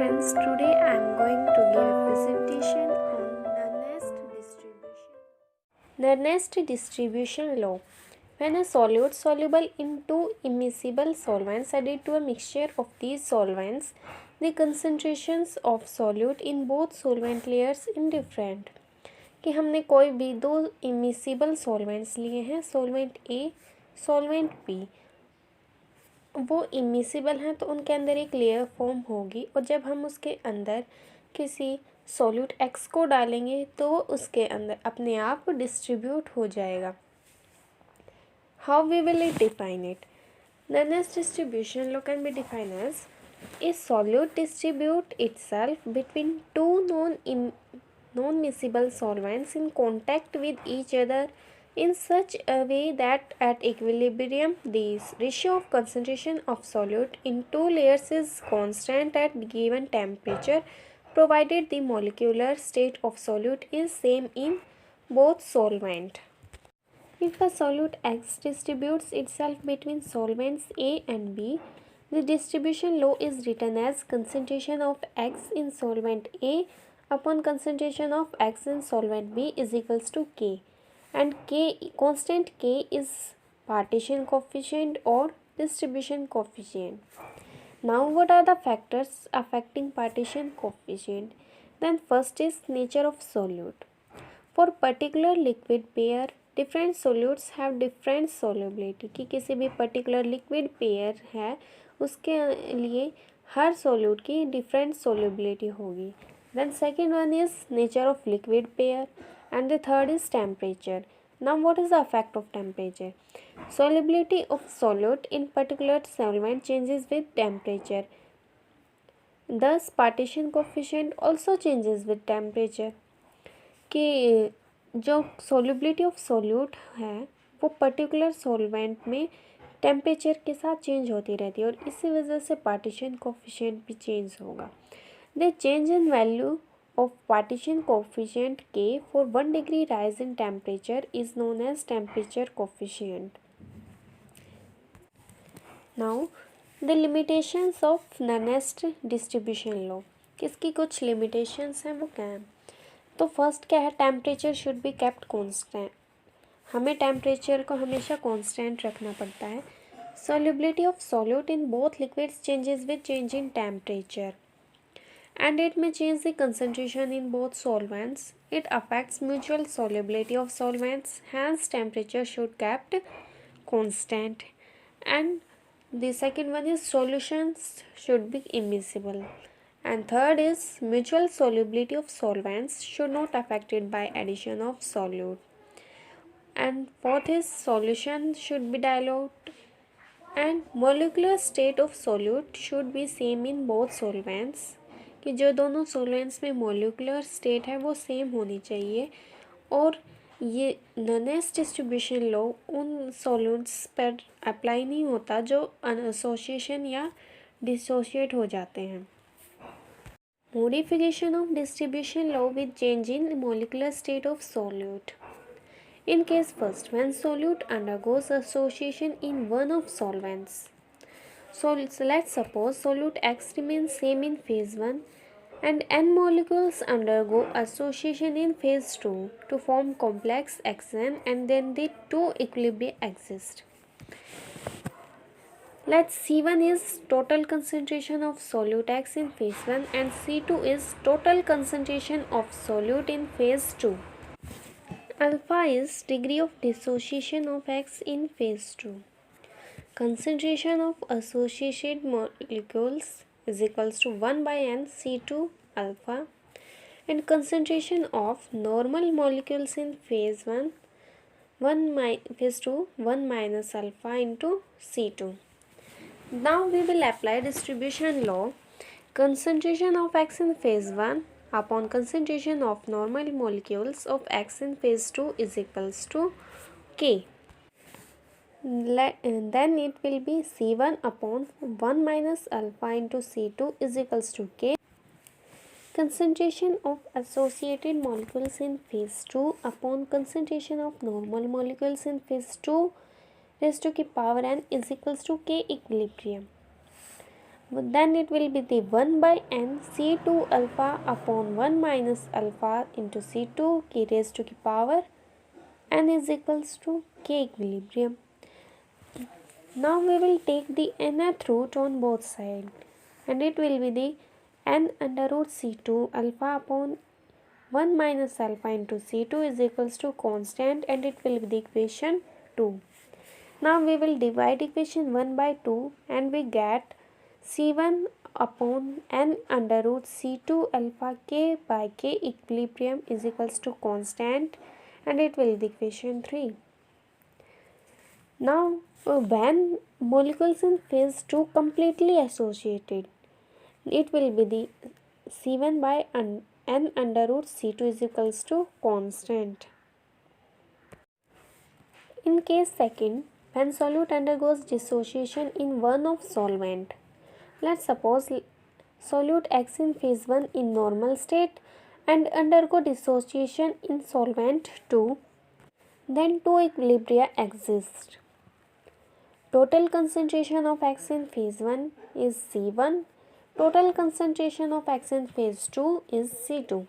friends, today I am going to give a presentation on Nernst distribution. Nernst distribution law. When a solute soluble in two immiscible solvents added to a mixture of these solvents, the concentrations of solute in both solvent layers indifferent. कि हमने कोई भी दो immiscible solvents लिए हैं, solvent ए, solvent B, वो immiscible हैं तो उनके अंदर एक लेयर फॉर्म होगी और जब हम उसके अंदर किसी सॉल्यूट एक्स को डालेंगे तो वो उसके अंदर अपने आप डिस्ट्रीब्यूट हो जाएगा. How we will it define it? Nernst distribution law can be defined as a solute distribute itself between two non-miscible solvents in contact with each other in such a way that at equilibrium the ratio of concentration of solute in two layers is constant at given temperature provided the molecular state of solute is same in both solvent. If a solute X distributes itself between solvents A and B, the distribution law is written as concentration of X in solvent A upon concentration of X in solvent B is equals to K, and constant K is partition coefficient or distribution coefficient. Now what are the factors affecting partition coefficient? Then first is nature of solute. For particular liquid pair, different solutes have different solubility. कि किसी भी particular liquid pair है उसके लिए हर solute की different solubility होगी. Then second one is nature of liquid pair and the third is temperature. Now what is the effect of temperature? Solubility of solute in particular solvent changes with temperature. Thus partition coefficient also changes with temperature. कि जो solubility of solute है वो particular solvent में temperature के साथ change होती रहती है और इसी वजह से पार्टीशन कोफिशिएंट भी चेंज होगा. The change in value of partition coefficient के for 1 degree rise in temperature is known as temperature coefficient. Now the limitations of Nernst distribution law. किसकी कुछ लिमिटेशंस हैं वो क्या हैं? तो फर्स्ट क्या है? Temperature should be kept constant. हमें टेम्परेचर को हमेशा कॉन्स्टेंट रखना पड़ता है. Solubility of solute in both liquids changes with change in temperature and it may change the concentration in both solvents. It affects mutual solubility of solvents. Hence temperature should kept constant. And the second one is solutions should be immiscible. And third is mutual solubility of solvents should not affected by addition of solute. And fourth is solution should be dilute and molecular state of solute should be same in both solvents. कि जो दोनों solvents में molecular state है वो same होनी चाहिए और ये नर्नेस्ट डिस्ट्रीब्यूशन लॉ उन solutes पर अप्लाई नहीं होता जो अनएसोसिएशन या डिसोशिएट हो जाते हैं. Modification of distribution law with change in molecular state of solute. In case first, when solute undergoes association in one of solvents. So let's suppose solute X remains same in phase 1 and N molecules undergo association in phase 2 to form complex Xn and then the two equilibria exist. Let's C1 is total concentration of solute X in phase 1 and C2 is total concentration of solute in phase 2. Alpha is degree of dissociation of X in phase 2. Concentration of associated molecules is equals to 1 by N C2 alpha and concentration of normal molecules in phase 1 phase 2 1 minus alpha into C2. Now we will apply distribution law. Concentration of X in phase 1 upon concentration of normal molecules of X in phase 2 is equals to K. Then it will be C1 upon 1 minus alpha into C2 is equals to K. Concentration of associated molecules in phase 2 upon concentration of normal molecules in phase 2 raised to the power n is equals to K equilibrium. then it will be the 1 by n C2 alpha upon 1 minus alpha into C2 k raised to the power n is equals to k equilibrium. Now we will take the nth root on both sides, and it will be the n under root C2 alpha upon 1 minus alpha into C2 is equals to constant, and it will be the equation 2. Now we will divide equation 1 by 2 and we get C1 upon n under root C2 alpha k by k equilibrium is equals to constant, and it will be the equation 3. Now when molecules in phase 2 completely associated, it will be the C1 by n under root C2 is equals to constant. In case second, when solute undergoes dissociation in one of solvent, let's suppose solute acts in phase 1 in normal state and undergo dissociation in solvent 2, then two equilibria exist. Total concentration of X in phase 1 is C1. Total concentration of X in phase 2 is C2.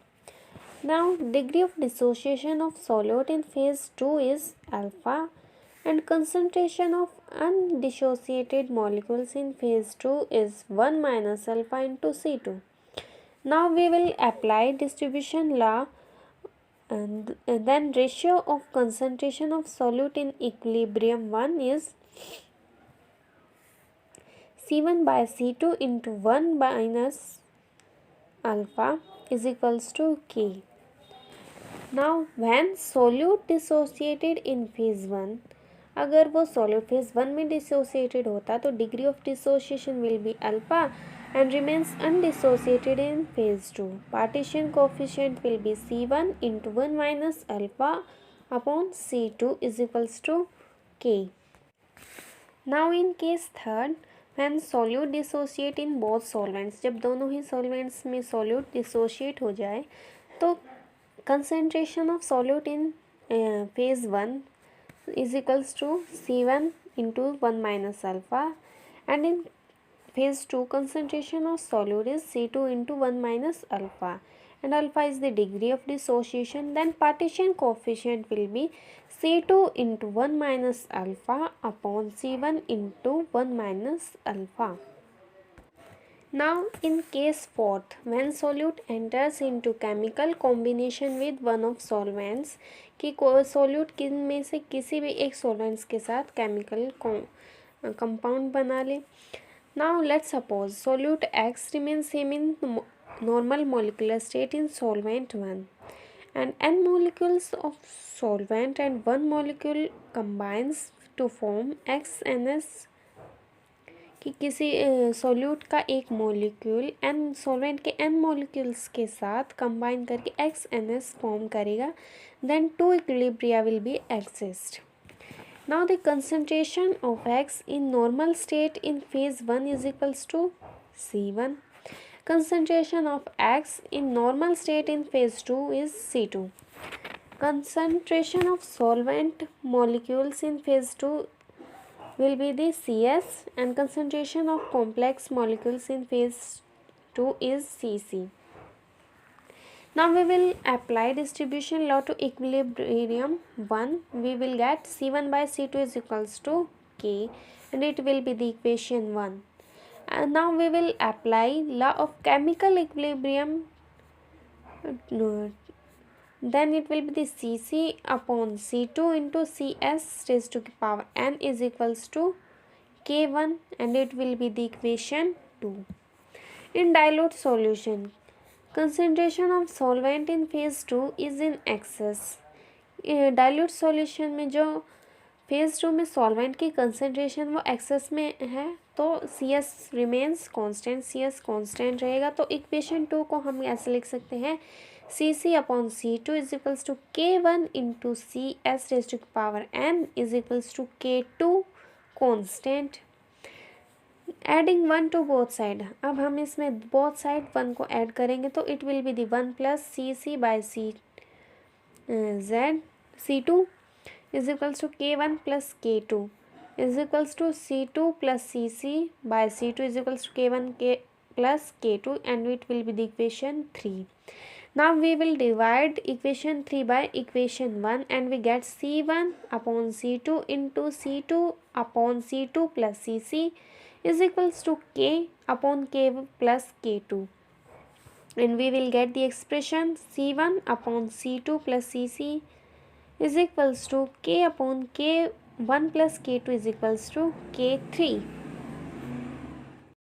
Now degree of dissociation of solute in phase 2 is alpha, and concentration of undissociated molecules in phase 2 is 1 minus alpha into C2. Now we will apply distribution law, and then ratio of concentration of solute in equilibrium 1 is C1 by C2 into 1 minus alpha is equals to K. Now when solute dissociated in phase 1, अगर वो solute phase 1 में dissociated होता तो degree of dissociation will be alpha and remains undissociated in phase 2. Partition coefficient will be C1 into 1 minus alpha upon C2 is equals to K. Now in case third, when solute dissociate in both solvents, जब दोनों ही solvents में solute dissociate हो जाए तो concentration of solute in phase 1 is equals to C1 into 1 minus alpha, and in phase 2 concentration of solute is C2 into 1 minus alpha, and alpha is the degree of dissociation. Then partition coefficient will be C2 into 1 minus alpha upon C1 into 1 minus alpha. Now in case fourth, when solute enters into chemical combination with one of solvents, कि solute किन में से किसी भी एक solvents के साथ chemical compound बना ले. Now let's suppose solute X remains same in normal molecular state in solvent 1, and n molecules of solvent and one molecule combines to form XNS, कि किसी सोल्यूट का एक मोलिक्यूल एन सॉल्वेंट के n molecules के साथ combine करके XNS form करेगा, then two equilibria will be exist. Now the concentration of X in normal state in phase 1 is equals to C1. Concentration of X in normal state in phase 2 is C2. Concentration of solvent molecules in phase 2 will be the CS, and concentration of complex molecules in phase 2 is CC. Now we will apply distribution law to equilibrium 1. We will get C1 by C2 is equals to K, and it will be the equation 1. And now we will apply law of chemical equilibrium. Then it will be the Cc upon C2 into Cs raised to the power n is equals to K1, and it will be the equation 2. In dilute solution, concentration of solvent in phase 2 is in excess. Dilute solution में जो phase 2 में solvent की concentration वो access में है, तो CS remains constant, CS constant रहेगा. तो इक्वेशन 2 को हम ऐसे लिख सकते हैं, Cc upon C2 is equals to K1 into CS raise to power n is equals to K2 constant. Adding 1 to both side, अब हम इसमें बोथ साइड 1 को ऐड करेंगे तो it will be the 1 plus Cc by C2 is equals to K1 plus K2. is equals to C2 plus Cc by C2 is equals to K1 K plus K2, and it will be the equation 3. Now we will divide equation 3 by equation 1, and we get C1 upon C2 into C2 upon C2 plus Cc is equals to K upon K plus K2, and we will get the expression C1 upon C2 plus Cc is equals to K upon K1 plus K2 is equals to K3.